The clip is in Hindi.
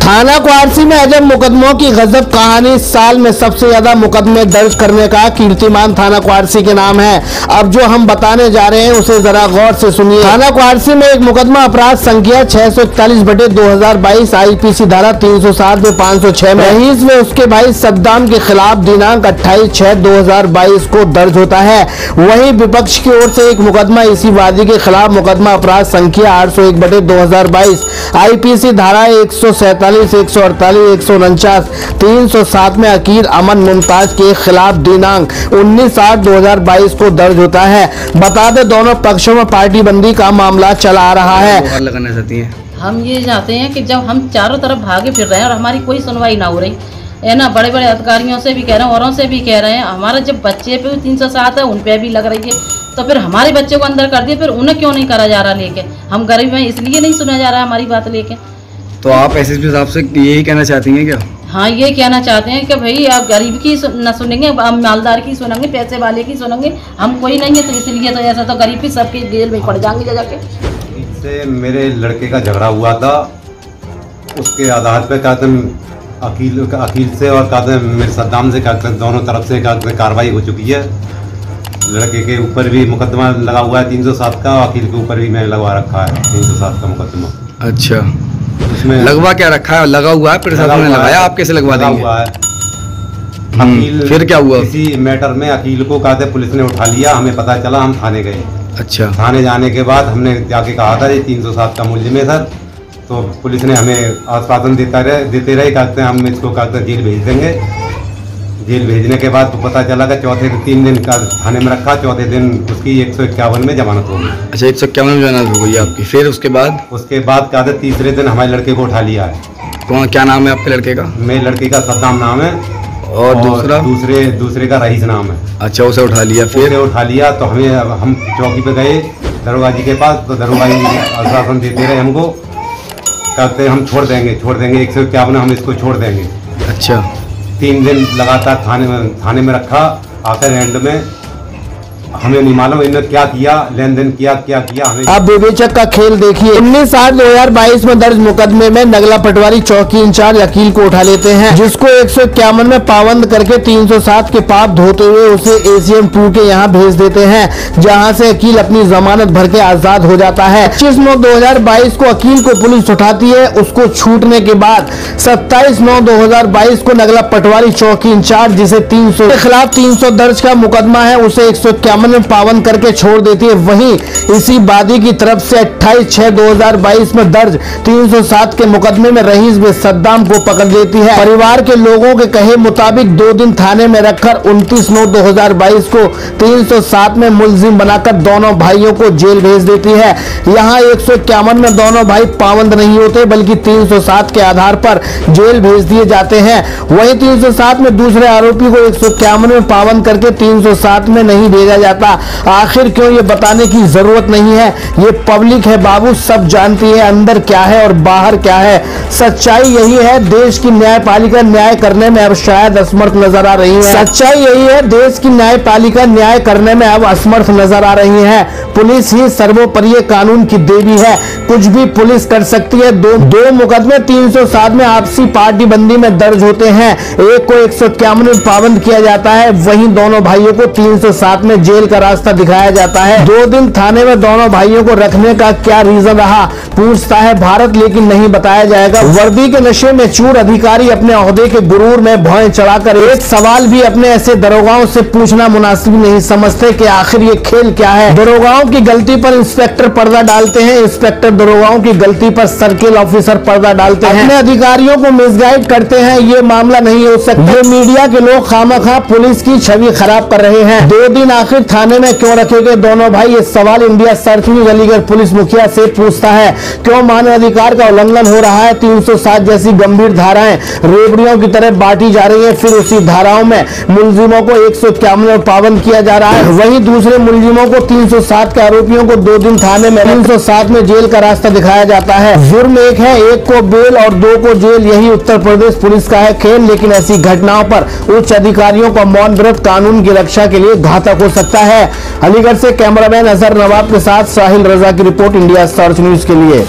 थाना क्वारसी में अजब मुकदमों की गजब कहानी। साल में सबसे ज्यादा मुकदमे दर्ज करने का कीर्तिमान थाना क्वारसी के नाम है। अब जो हम बताने जा रहे हैं उसे जरा गौर से सुनिए। थाना क्वारसी में एक मुकदमा अपराध संख्या 641/2022 आईपीसी धारा 307 में 506 में रईस में उसके भाई सद्दाम के खिलाफ दिनांक 28/6/2022 को दर्ज होता है। वहीं विपक्ष की ओर से एक मुकदमा इसी वादी के खिलाफ मुकदमा अपराध संख्या 801/2022 आईपीसी धारा 147, 148, 149, 307 में अकील अमन मुमताज के खिलाफ दिनांक 19/8/2022 को दर्ज होता है। बता दें दोनों पक्षों में पार्टी बंदी का मामला चला आ रहा है। लगाना चाहती हैं हम ये चाहते हैं कि जब हम चारों तरफ भागे फिर रहे हैं और हमारी कोई सुनवाई ना हो रही है ना, बड़े बड़े अधिकारियों से भी कह रहे हैं, औरों से भी कह रहे हैं, हमारा जब बच्चे पे 307 है उन पे भी लग रही है, तो फिर हमारे बच्चे को अंदर कर दिए, फिर उन्हें क्यों नहीं करा जा रहा लेके? हम गरीब हैं इसलिए नहीं सुना जा रहा हमारी बात लेके। तो आप एसएसपी साहब से यही कहना चाहती हैं क्या? हाँ, ये कहना चाहते हैं कि भाई आप गरीब की न सुनेंगे, आप मालदार की सुनेंगे, पैसे वाले की सुनेंगे, हम कोई नहीं है, तो इसलिए तो ऐसा तो गरीब भी सबके जेल में पड़ जाएंगे जाके। इससे मेरे लड़के का झगड़ा हुआ था, उसके आधार पे कादम अकील से और कादम मेरे सद्दाम से दोनों तरफ से कार्रवाई हो चुकी है। लड़के के ऊपर भी मुकदमा लगा हुआ है 307 का, अकील के ऊपर भी मैंने लगवा रखा है 307 का मुकदमा। अच्छा, उसमें लगवा क्या रखा है? लगा हुआ है, प्रशासन ने लगाया, आप कैसे लगवा देंगे? हुआ है अकील। फिर क्या हुआ? इसी मैटर में अकील को कहते पुलिस ने उठा लिया, हमें पता चला, हम थाने गए। अच्छा, थाने जाने के बाद हमने जाके कहा था ये 307 का मुलजिम है सर, तो पुलिस ने हमें आश्वासन देते रहे, कहते हैं हम इसको कहते जेल भेज देंगे। जेल भेजने के बाद तो पता चला कि चौथे 3 दिन का थाने में रखा, चौथे दिन उसकी 151 में जमानत हो गई। अच्छा, 151 में जमानत हो गई आपकी। फिर उसके बाद कहते तीसरे दिन हमारे लड़के को उठा लिया है। कौन, क्या नाम है आपके लड़के का? मेरे लड़के का सद्दाम नाम है और दूसरे का रईस नाम है। अच्छा, उसे उठा लिया। फिर उठा लिया तो हम चौकी पे गए दरोगा जी के पास, तो दरोगा जी आश्वासन देते रहे हमको, कहते हम छोड़ देंगे 151 हम इसको छोड़ देंगे। अच्छा, 3 दिन लगातार थाने में रखा। आखिर एंड में हमें नहीं मालूम इन्होंने क्या किया, लेन देन क्या हमें। अब विवेचक का खेल देखिए। 19/8/2022 में दर्ज मुकदमे में नगला पटवारी चौकी इंचार्ज अकील को उठा लेते हैं, जिसको 151 में पाबंद करके 307 के पाप धोते हुए उसे ACM 2 के यहाँ भेज देते हैं, जहाँ से अकील अपनी जमानत भर के आजाद हो जाता है। 25/9/2022 को अकील को पुलिस उठाती है। उसको छूटने के बाद 27/9/2022 को नगला पटवारी चौकी इंचार्ज, जिसे 300 के खिलाफ 300 दर्ज का मुकदमा है, उसे 151 में पाबंद करके छोड़ देती है। वहीं इसी वादी की तरफ से 28/6/2022 में दर्ज 307 के मुकदमे में रईस में सद्दाम को पकड़ लेती है। परिवार के लोगों के कहे मुताबिक 2 दिन थाने में रखकर 29/9/2022 को 307 में मुलजिम बनाकर दोनों भाइयों को जेल भेज देती है। यहाँ 151 में दोनों भाई पाबंद नहीं होते, बल्कि 307 के आधार पर जेल भेज दिए जाते हैं। वहीं 307 में दूसरे आरोपी को 151 में पाबंद करके 307 में नहीं भेजा जाता। आखिर क्यों, ये बताने की जरूरत नहीं है, ये पब्लिक है बाबू, सब जानती है अंदर क्या है और बाहर क्या है। सच्चाई यही है, देश की न्यायपालिका न्याय करने में अब शायद असमर्थ नजर आ रही है। सच्चाई यही है, देश की न्यायपालिका न्याय करने में अब असमर्थ नजर आ रही है। पुलिस ही सर्वोपरि कानून की देवी है, कुछ भी पुलिस कर सकती है। दो मुकदमे 307 में आपसी पार्टी बंदी में दर्ज होते हैं, एक को 151 में पाबंद किया जाता है, वहीं दोनों भाइयों को 307 में जेल का रास्ता दिखाया जाता है। 2 दिन थाने में दोनों भाइयों को रखने का क्या रीजन रहा, पूछता है भारत, लेकिन नहीं बताया जाएगा। वर्दी के नशे में चूर अधिकारी अपने ओहदे के गुरूर में भौं चढ़ाकर एक सवाल भी अपने ऐसे दरोगाओं से पूछना मुनासिब नहीं समझते कि आखिर ये खेल क्या है। दरोगाओं की गलती पर इंस्पेक्टर पर्दा डालते हैं, इंस्पेक्टर दरोगाओं की गलती पर सर्किल ऑफिसर पर्दा डालते हैं, अपने अधिकारियों को मिसगाइड करते हैं। ये मामला नहीं हो सकता। ये मीडिया के लोग खामखा पुलिस की छवि खराब कर रहे हैं। 2 दिन आखिर थाने में क्यों रखे गए दोनों भाई, ये सवाल India search news Aligarh police मुखिया से पूछता है। क्यों मानव अधिकार का उल्लंघन हो रहा है? 307 जैसी गंभीर धाराएं रेवड़ियों की तरह बांटी जा रही है, फिर उसी धाराओं में मुलजिमों को 151 में पाबंद किया जा रहा है। वहीं दूसरे मुलजिमों को 307 के आरोपियों को 2 दिन थाने में 307 में जेल का रास्ता दिखाया जाता है। जुर्म एक है, एक को बेल और 2 को जेल, यही उत्तर प्रदेश पुलिस का है खेल। लेकिन ऐसी घटनाओं पर उच्च अधिकारियों का मौन व्रत कानून की रक्षा के लिए घातक हो सकता है। अलीगढ़ से कैमरामैन अजहर नवाब के साथ साहिल रजा की रिपोर्ट, इंडिया सर्च न्यूज के लिए।